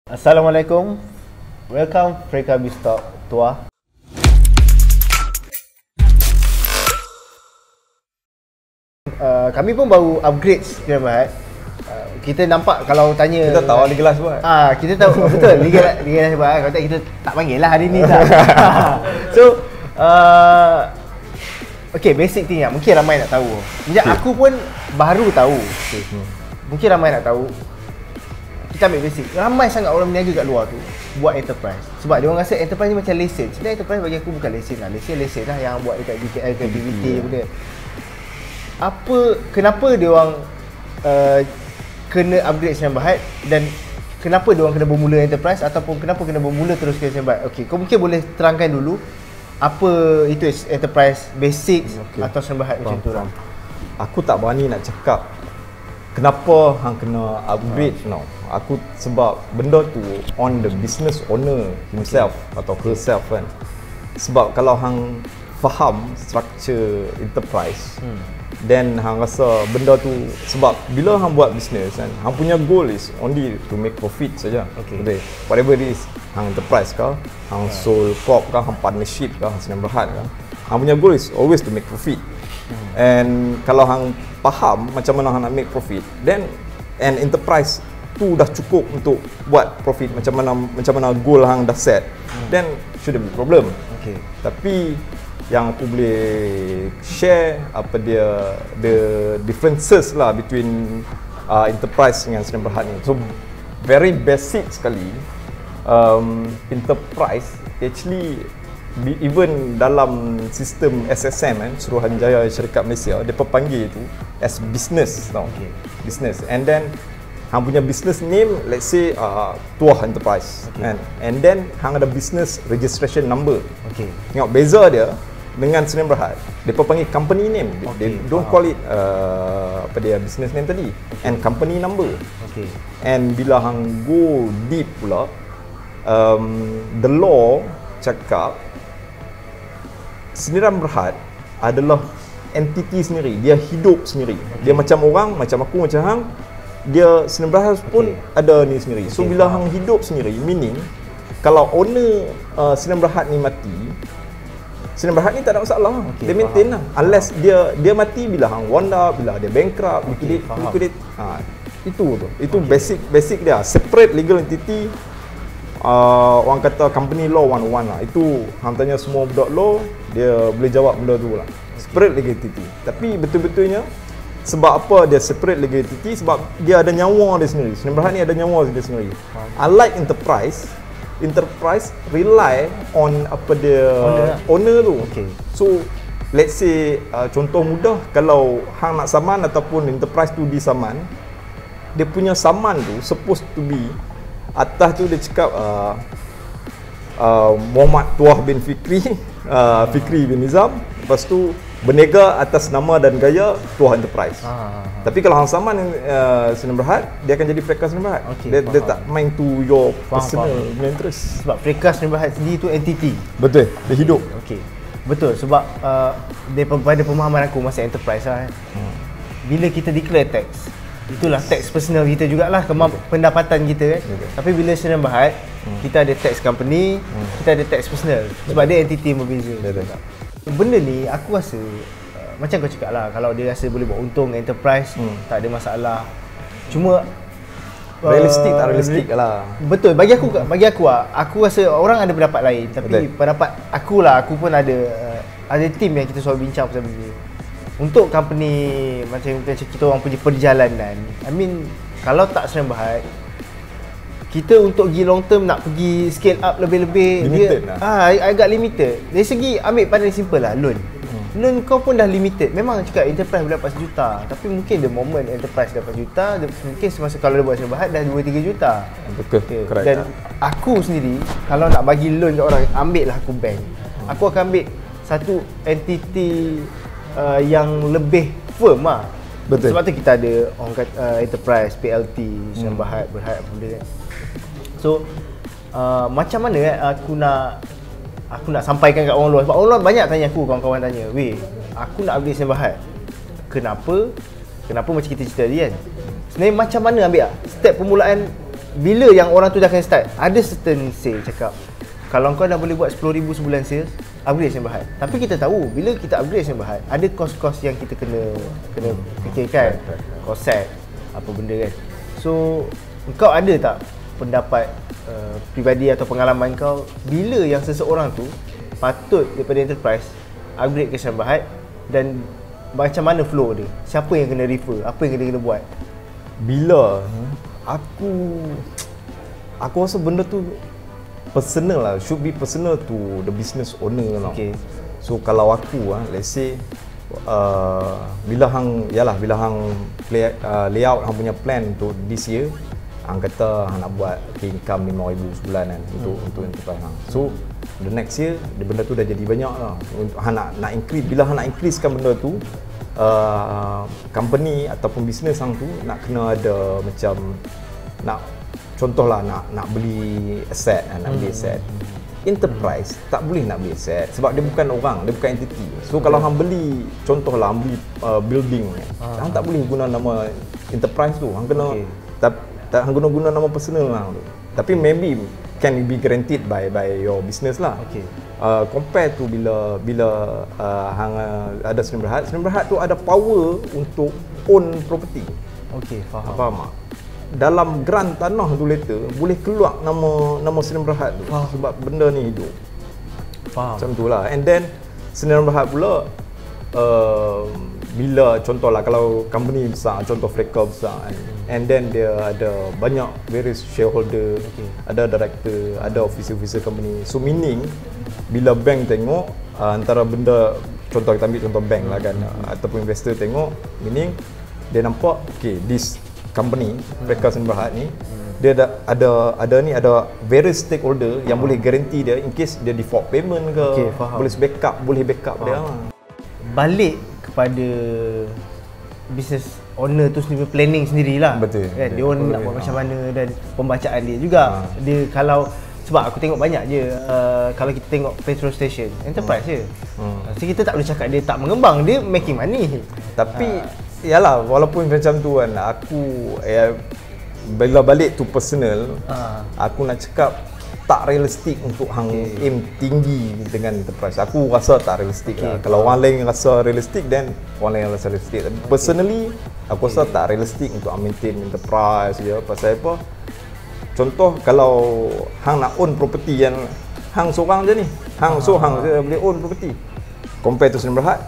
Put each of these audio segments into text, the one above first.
Assalamualaikum. Welcome Freka Bistalk Tua. Kami pun baru upgrade sekian Mahat. Kita nampak kalau tanya kita tahu Liga Las buat. Kita tahu betul Liga Las buat. Kalau tak kita tak panggil lah hari ni tak. So okay, basic thing lah. Mungkin ramai nak tahu. Sejak aku pun baru tahu. Mungkin ramai nak tahu. Kita ambil basic. Ramai sangat orang berniaga kat luar tu buat enterprise. Sebab dia orang rasa enterprise ni macam lesen. Sebenarnya enterprise bagi aku bukan lesen lah. Lesen lah yang buat dekat GKL ke BBT benda. Kenapa dia orang kena upgrade Sdn Bhd dan kenapa dia orang kena bermula enterprise ataupun kenapa kena bermula terus ke Sdn Bhd? Okey, kau mungkin boleh terangkan dulu apa itu enterprise basic atau Sdn Bhd macam tu lah. Aku tak berani nak cakap kenapa hang kena upgrade now. Aku sebab benda tu on the business owner himself atau herself kan. Sebab kalau hang faham structure enterprise, then hang rasa benda tu sebab bila hang buat business kan, hang punya goal is only to make profit saja. Okay. Whatever it is, hang enterprise ke, hang sole prop ke, hang partnership ke, hang Sdn Bhd ke, hang punya goal is always to make profit. And kalau hang faham macam mana hang nak make profit, then an enterprise tu dah cukup untuk buat profit macam mana goal hang dah set, then shouldn't be problem. Okay. Tapi yang aku boleh share apa dia the differences lah between enterprise dengan Sdn Bhd ni. So very basic sekali, enterprise actually even dalam sistem SSM kan, Suruhanjaya Syarikat Malaysia, dia panggil itu as business tau. Okay. Business. And then hang punya business name, let's say Tuah Enterprise. Okay. And then hang ada business registration number. Okay. Tengok beza dia dengan Sdn Bhd, dia panggil company name. Okay. They don't call it apa dia business name tadi. Okay. And company number. Okay. And bila hang go deep pula, the law cakap Sdn Bhd adalah entiti sendiri, dia hidup sendiri. Okay. Dia macam orang, macam aku, macam hang. Dia Sdn Bhd pun ada ni sendiri. So bila hang hidup sendiri, meaning kalau owner Sdn Bhd ni mati, Sdn Bhd ni tak ada masalah. Dia maintain lah. Unless dia mati bila hang wanda, bila dia bankrupt, liquidate. Itu basic dia. Separate legal entity. Orang kata company law 101 lah. Itu hang tanya semua budak law, dia boleh jawab benda tu lah. Separate legal entity. Tapi betul-betulnya sebab apa dia separate legal entity? Sebab dia ada nyawa dia sendiri. Sdn Bhd ni ada nyawa dia sendiri. Unlike enterprise rely on apa dia owner tu. Okay. So let's say contoh mudah, kalau hang nak saman ataupun enterprise tu disaman, dia punya saman tu supposed to be atas tu dia cakap Muhammad Tuah bin Fikri, Fikri bin Nizam, lepas tu berniaga atas nama dan gaya Tuah Enterprise. Tapi kalau hang saman Sdn Bhd, dia akan jadi Freka Sdn Bhd. Okay, dia tak main to your personal interest. Sebab Freka Sdn Bhd sendiri tu entity. Betul, dia hidup. Okey. Betul, sebab daripada pemahaman aku masa enterprise lah, bila kita declare tax, itulah tax personal kita jugalah, pendapatan kita kan. Tapi bila Sdn Bhd, kita ada tax company, kita ada tax personal. Sebab dia entity yang berbeza. Benda ni aku rasa macam kau cakap lah, kalau dia rasa boleh buat untung enterprise, tak ada masalah. Cuma realistik tak realistik lah. Betul, bagi aku aku rasa orang ada pendapat lain. Tapi pendapat aku lah, aku pun ada team yang kita selalu bincang pasal benda ni. Untuk company macam kita orang punya perjalanan, I mean kalau tak Sdn Bhd, kita untuk pergi long term nak pergi scale up lebih-lebih, limited dia lah. Agak limited. Dari segi ambil paling simple lah, loan. Loan kau pun dah limited. Memang cakap enterprise boleh dapat sejuta, tapi mungkin the moment enterprise dapat juta, mungkin semasa kalau dia buat Sdn Bhd dah 2-3 juta. Betul. Okay. Dan aku sendiri kalau nak bagi loan kat orang, ambil lah aku bank. Aku akan ambil satu entity yang lebih firm lah. Betul. Sebab tu kita ada orang kata enterprise, PLT, Sdn Bhd, Berhad benda. So macam mana aku nak sampaikan kat orang luar, sebab orang luar banyak tanya aku, kawan-kawan tanya, "Weh, aku nak upgrade Sdn Bhd. Kenapa macam kita cerita tadi kan? Sebenarnya macam mana ambil step permulaan bila yang orang tu dah kena start, ada certain sale cakap kalau kau dah boleh buat 10,000 sebulan sales, upgrade Sdn Bhd. Tapi kita tahu bila kita upgrade Sdn Bhd, ada kos-kos yang kita kena fikirkan, kosek apa benda kan. So kau ada tak pendapat pribadi atau pengalaman kau bila yang seseorang tu patut daripada enterprise upgrade ke Sdn Bhd, dan macam mana flow dia? Siapa yang kena refer? Apa yang kena buat? Bila aku rasa benda tu personal lah, should be personal to the business owner lah. Okay. So kalau aku let's say bila hang layout hang punya plan untuk this year, hang kata hang nak buat income 5,000 sebulan kan untuk enterprise hang. So the next year benda tu dah jadi banyak lah. Untuk hang nak increase, bila hang nak increasekan benda tu, company ataupun business hang tu nak kena ada macam contohlah nak beli aset, beli aset. Enterprise tak boleh nak beli aset sebab dia bukan orang, dia bukan entity. So kalau hang beli, contohlah hang beli building, hang tak boleh guna nama enterprise tu. Hang kena hang guna nama personal hang tu. Tapi maybe can be guaranteed by your business lah. Compare tu bila hang ada Sdn Bhd tu ada power untuk own property. Faham tak? Dalam grant tanah tu later boleh keluar nama Sdn Bhd tu sebab benda ni hidup. Macam tu lah. And then Sdn Bhd pula bila contohlah kalau company besar, contoh Freka besar kan, and then dia ada banyak various shareholder, ada director, ada officer company. So meaning bila bank tengok antara benda, contoh kita ambil contoh bank lah kan, ataupun investor tengok, meaning dia nampak this company mereka Sdn Bhd ni dia ada various stakeholder yang boleh guarantee dia in case dia default payment ke, boleh backup dia. Balik kepada business owner tu sendiri, planning sendirilah. Betul. Kan? Dia orang nak buat macam mana dan pembacaan dia juga. Dia kalau sebab aku tengok banyak je kalau kita tengok petrol station enterprise je. So kita tak boleh cakap dia tak mengembang, dia making money. Tapi yalah, walaupun macam tu kan, aku bila balik tu personal, aku nak cakap tak realistik untuk hang aim tinggi dengan enterprise. Aku rasa tak realistik lah. Kalau orang lain rasa realistik, then orang lain rasa realistik. Personally, aku rasa tak realistik untuk maintain enterprise je. Pasal apa? Contoh kalau hang nak own property yang hang seorang je ni, hang je boleh own property. Compare to Sdn Bhd,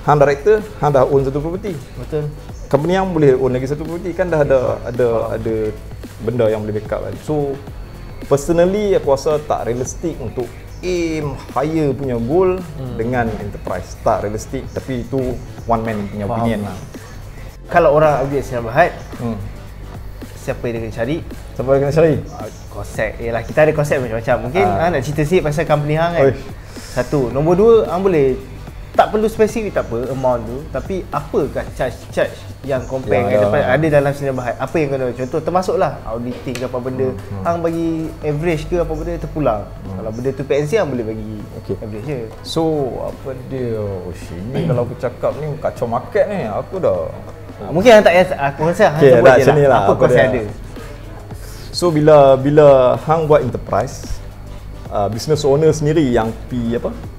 hang director, hang dah own satu property. Betul. Company yang boleh own lagi satu property, kan dah ada benda yang boleh backup kan. So personally aku rasa tak realistik untuk aim higher punya goal dengan enterprise. Tak realistik, tapi itu one man punya opinion lah. Kalau orang upgrade Sdn Bhd, siapa yang dia kena cari? Siapa yang kena cari? Konsep. Yalah, kita ada konsep macam-macam. Mungkin nak cerita sikit pasal company hang kan. Satu. Nombor dua, hang boleh tak perlu spesifik tak apa amount tu, tapi apakah charge yang compare dengan enterprise ada dalam Sdn Bhd. Apa yang kena contoh, termasuklah auditing ke apa benda. Hang bagi average ke apa benda terpulang. Kalau benda tu PNC hang boleh bagi average je. So apa dia? Ini kalau aku cakap ni kacau market ni, aku dah mungkin hang tak aku rasa hang sebut je lah apa kos yang ada. So bila hang buat enterprise, business owner sendiri yang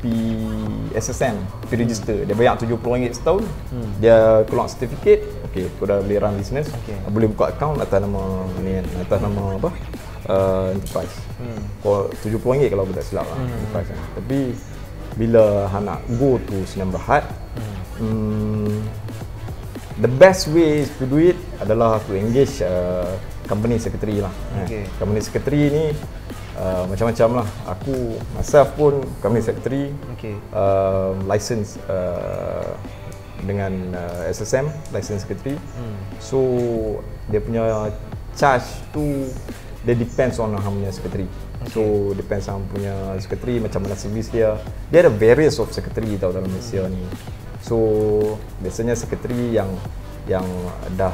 PSSM, register, dia bayar RM70 setahun, dia keluar certificate, kau dah boleh run business, boleh buka account atas nama ni kan, atas nama enterprise. Kau RM70 kalau aku tak silap lah, enterprise kan. Tapi bila hang nak go to Sdn Bhd, the best way to do it adalah to engage company secretary lah. Company secretary ni macam-macam lah. Aku myself pun company secretary, license dengan SSM, license secretary. So dia punya charge tu dia depends on hang punya secretary. So depends on punya secretary macam mana service dia. Dia ada various of secretary tau dalam Malaysia ni. So biasanya secretary yang dah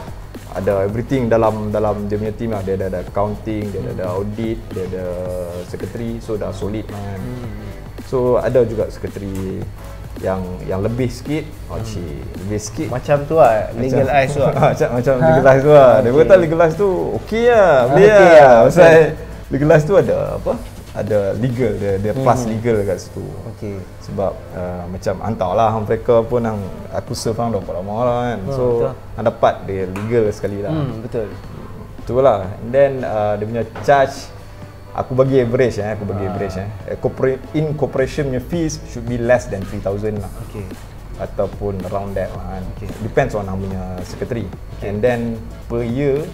ada everything dalam dia punya team lah. Dia ada accounting, dia ada audit, dia ada secretary, so dah solid kan. So ada juga secretary yang lebih sikit, lebih sikit. Macam tu lah, legalize tu lah. macam legalize tu lah. Dia kata legalize tu okey lah, boleh okey lah. lah. Pasal legalize tu ada apa? Ada legal, dia plus legal kat situ. Okey. Sebab macam hantarlah mereka pun yang aku serve hang dah berapa lama lah kan. So hang dapat dia legal sekali lah. Betul. Betul lah. And then dia punya charge, aku bagi average incorporation punya fees should be less than 3,000 lah. Okey. Ataupun around that lah kan. Okay. Depends on hang punya secretary. And then per year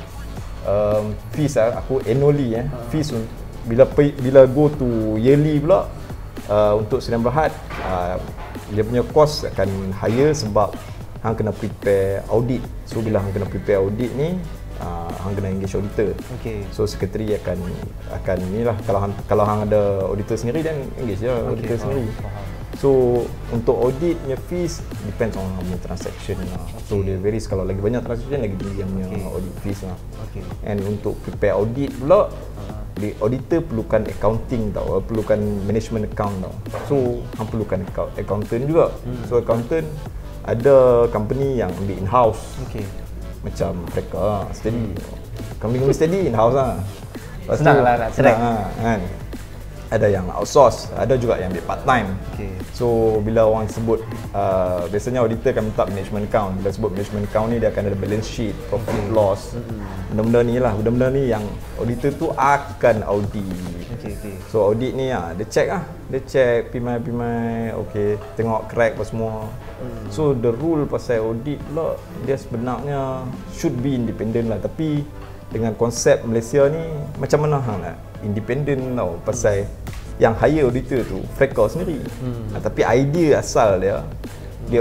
fees aku annually fees bila go to yearly pula untuk Sdn Bhd dia punya cost akan higher sebab hang kena prepare audit. So bila hang kena prepare audit ni hang kena engage auditor. Okay. So secretary akan inilah, kalau hang ada auditor sendiri dan engage je auditor sendiri. Faham. So untuk audit punya fees depends on how many transaction lah. So dia varies, kalau lagi banyak transaction lagi tinggi yang punya audit fees lah. Okay. And untuk prepare audit pula the auditor perlukan accounting tau, perlukan management account tau. So hang perlukan accountant juga. So accountant ada company yang ambil in-house. Okay. Macam mereka steady. Company steady in-house lah. Lepas Senang tu, lah nak track. kan. Ada yang outsource, ada juga yang ambil part time. Okay. So bila orang sebut biasanya auditor akan minta management account. Bila sebut management account ni dia akan ada balance sheet, profit loss. Benda-benda ni yang auditor tu akan audit. Okay. So audit ni dia check dia check pimai, okey, tengok crack apa semua. So the rule pasal audit pula dia sebenarnya should be independent lah, tapi dengan konsep Malaysia ni macam mana hang nak independent tau, pasal yang hire auditor tu mereka sendiri. Tapi idea asal dia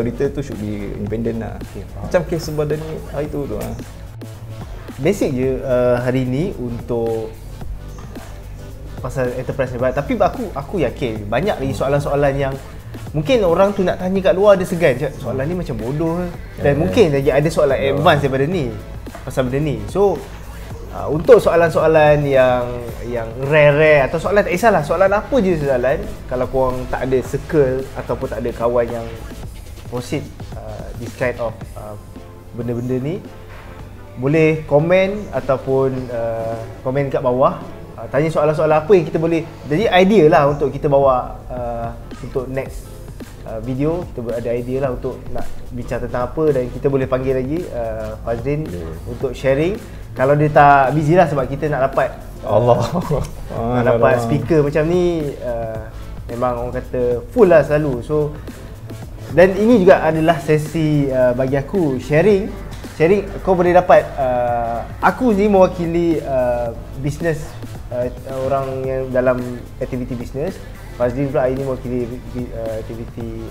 auditor tu should be independent lah. Macam kes sebadan ni hari tu Basic je hari ni untuk pasal enterprise ni. Tapi aku yakin banyak lagi soalan-soalan yang mungkin orang tu nak tanya kat luar dia segan. Soalan ni macam bodoh dan mungkin lagi ada soalan advance daripada ni pasal benda ni. So untuk soalan-soalan yang rare atau soalan tak kisahlah, soalan apa je soalan, kalau korang tak ada circle ataupun tak ada kawan yang proceed this kind of benda-benda ni, boleh komen ataupun komen kat bawah, tanya soalan-soalan apa yang kita boleh, jadi idea lah untuk kita bawa untuk next video. Kita ada idea lah untuk nak bincang tentang apa, dan kita boleh panggil lagi Fazlin untuk sharing. Kalau dia tak busy lah, sebab kita nak dapat nak dapat speaker macam ni memang orang kata full lah selalu. So dan ini juga adalah sesi bagi aku sharing kau boleh dapat aku ni mewakili bisnes orang yang dalam aktiviti bisnes. Fazlin pula hari ni mewakili aktiviti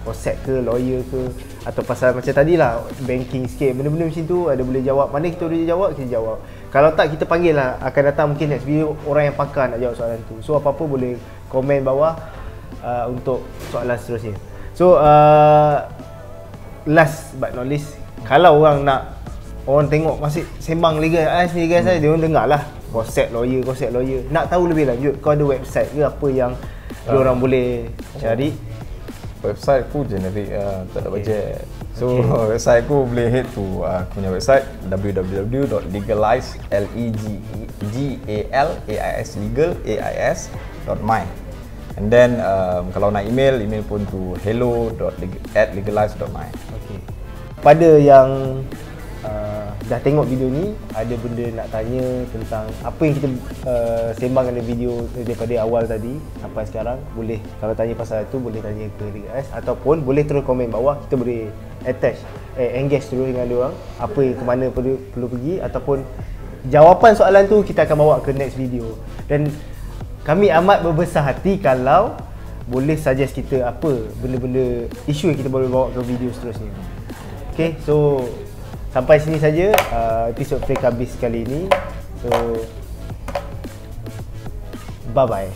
konsep ke, lawyer ke, atau pasal macam tadi lah banking sikit, benda-benda macam tu ada boleh jawab. Mana kita boleh jawab, kita jawab. Kalau tak, kita panggil lah, akan datang mungkin next video orang yang pakar nak jawab soalan tu. So apa-apa boleh komen bawah untuk soalan seterusnya. So last but not least, kalau orang tengok masih sembang legalize ni guys, dia orang dengar lah konsep lawyer. Nak tahu lebih lanjut, kau ada website ke apa yang diorang boleh cari? Website aku generic, tak ada budget. So website aku boleh head to aku punya website www.legalize.my. And then kalau nak email pun to hello@legalize.my. Okay. Pada yang dah tengok video ni, ada benda nak tanya tentang apa yang kita sembangkan dalam video daripada awal tadi sampai sekarang, boleh, kalau tanya pasal tu boleh tanya ke Legalize, ataupun boleh terus komen bawah, kita boleh engage terus dengan dia orang, apa yang ke mana perlu pergi, ataupun jawapan soalan tu kita akan bawa ke next video. Dan kami amat berbesar hati kalau boleh suggest kita apa benda-benda isu yang kita boleh bawa ke video seterusnya. Okay, so sampai sini saja episod Fake Habis kali ini. So bye bye.